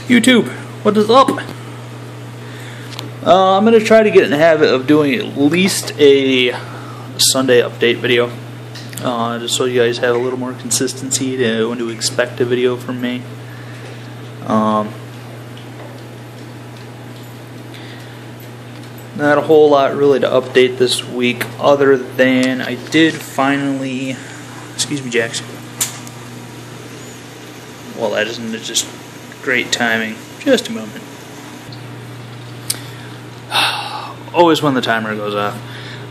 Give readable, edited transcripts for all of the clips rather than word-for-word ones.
YouTube, what is up? I'm going to try to get in the habit of doing at least a Sunday update video, just so you guys have a little more consistency to when to expect a video from me. Not a whole lot really to update this week, other than I did finally, excuse me, Jax. Well, that isn't just great timing. Just a moment. Always when the timer goes off.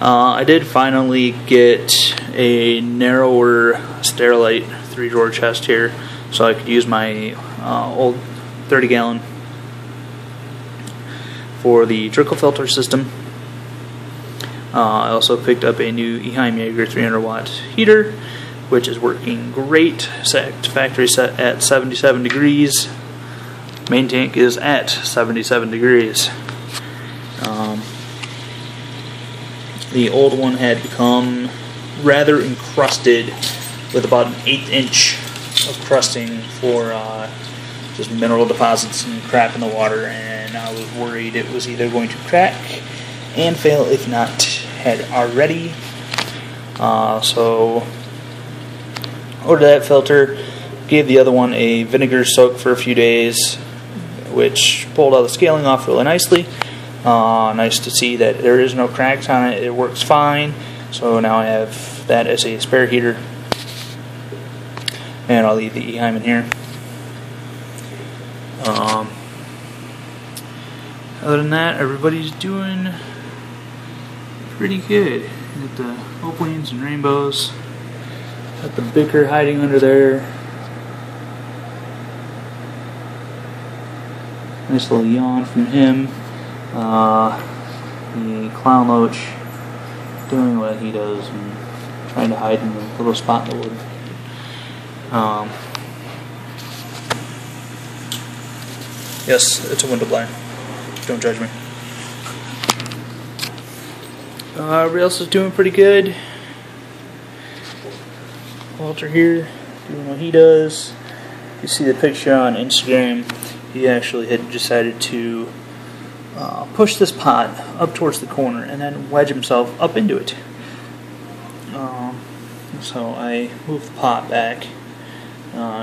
I did finally get a narrower Sterilite 3-drawer chest here, so I could use my old 30-gallon for the trickle filter system. I also picked up a new Eheim Jaeger 300-watt heater, which is working great. Factory set at 77 degrees. Main tank is at 77 degrees. The old one had become rather encrusted with about an 1/8 inch of crusting for just mineral deposits and crap in the water, and I was worried it was either going to crack and fail, if not had already. So ordered that filter, gave the other one a vinegar soak for a few days, which pulled all the scaling off really nicely. Nice to see that there is no cracks on it. It works fine. So now I have that as a spare heater, and I'll leave the Eheim in here. Other than that, everybody's doing pretty good. Got the openings and rainbows. Got the bicker hiding under there. Nice little yawn from him. The clown loach doing what he does and trying to hide in a little spot in the wood. Yes, it's a window blind. Don't judge me. Everybody else is doing pretty good. Walter here, doing what he does. You see the picture on Instagram. He actually had decided to push this pot up towards the corner and then wedge himself up into it. So I moved the pot back.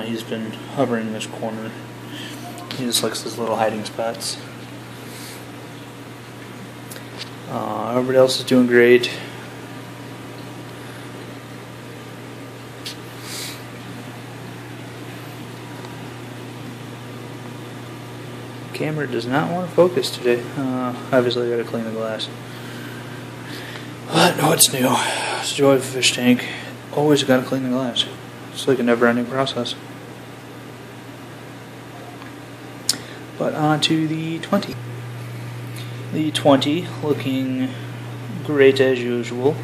He's been hovering in this corner. He just likes his little hiding spots. Everybody else is doing great. Camera does not want to focus today. Obviously I gotta clean the glass. But what's new? It's the joy of a fish tank. Always gotta clean the glass. It's like a never-ending process. But on to the 20. The 20 looking great as usual.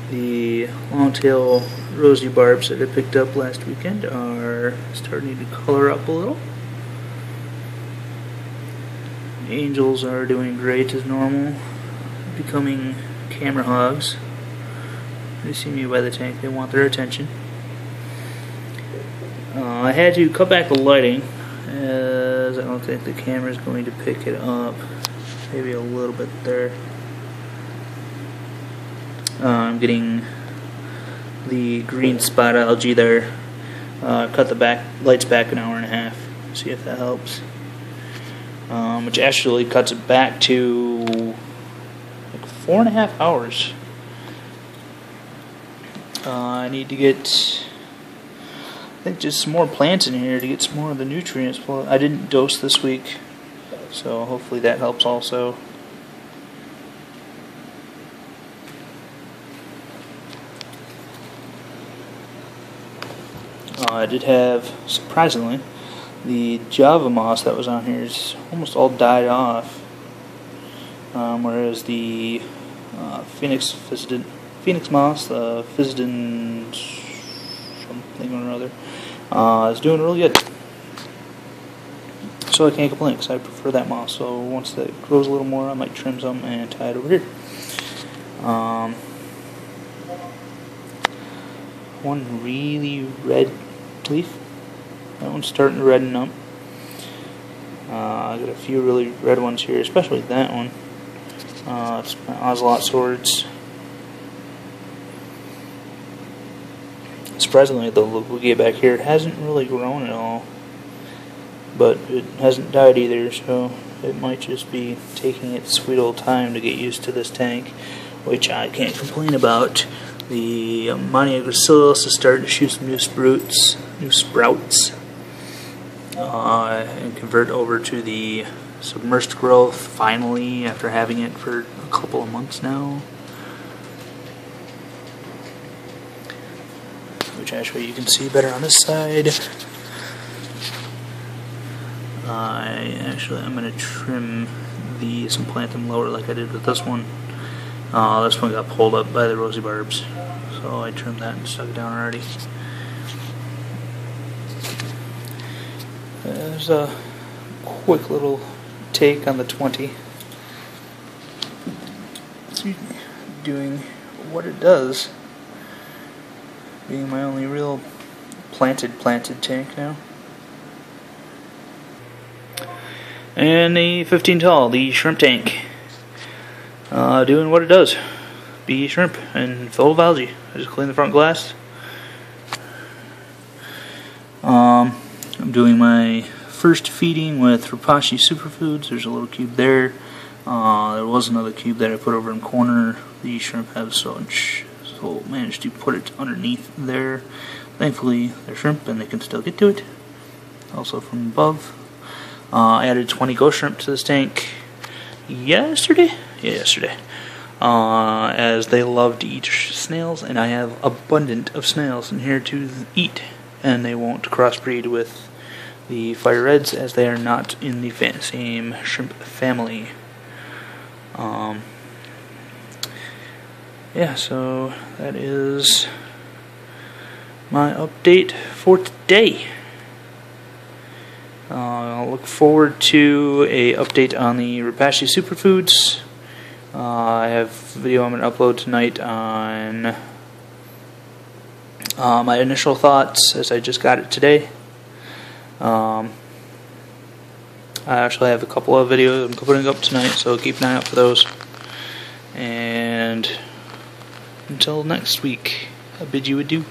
The long-tail rosy barbs that I picked up last weekend are starting to color up a little. Angels are doing great as normal, becoming camera hogs. They see me by the tank, they want their attention. I had to cut back the lighting, as I don't think the camera is going to pick it up. Maybe a little bit there. I'm getting the green spot algae there. Cut the lights back an hour and a half. See if that helps. Which actually cuts it back to like 4.5 hours. I need to get, I think, just some more plants in here to get some more of the nutrients. Well, I didn't dose this week, so hopefully that helps also. I did have, surprisingly, the Java moss that was on here is almost all died off, whereas the Phoenix moss, the Physdin something or other, is doing really good. So I can't complain because I prefer that moss. So once that grows a little more, I might trim some and tie it over here. One really red leaf. That one's starting to redden up. I got a few really red ones here, especially that one. It's my Ocelot swords. Surprisingly, the Lugia back here hasn't really grown at all, but it hasn't died either, so it might just be taking its sweet old time to get used to this tank, which I can't complain about. The Monia Gracilis is starting to shoot some new sprouts, and convert over to the Submersed Growth finally, after having it for a couple of months now. Which actually you can see better on this side. I'm going to trim these and plant them lower like I did with this one. This one got pulled up by the rosy barbs, so I trimmed that and stuck it down already. There's a quick little take on the 20. It's doing what it does, being my only real planted tank now. And the 15 tall, the shrimp tank, doing what it does, be shrimp and full of algae. I just clean the front glass. I'm doing my first feeding with Repashy Superfoods. There's a little cube there. There was another cube that I put over in the corner. The shrimp have so managed to put it underneath there. Thankfully, they're shrimp and they can still get to it. Also from above. I added 20 ghost shrimp to this tank yesterday. Yeah, yesterday. As they love to eat snails, and I have abundant of snails in here to eat, and they won't crossbreed with the fire reds as they are not in the same shrimp family. Yeah, so that is my update for today. I'll look forward to a update on the Repashy Superfoods. I have a video I'm going to upload tonight on my initial thoughts as I just got it today. I actually have a couple of videos I'm putting up tonight, so keep an eye out for those. And until next week, I bid you adieu.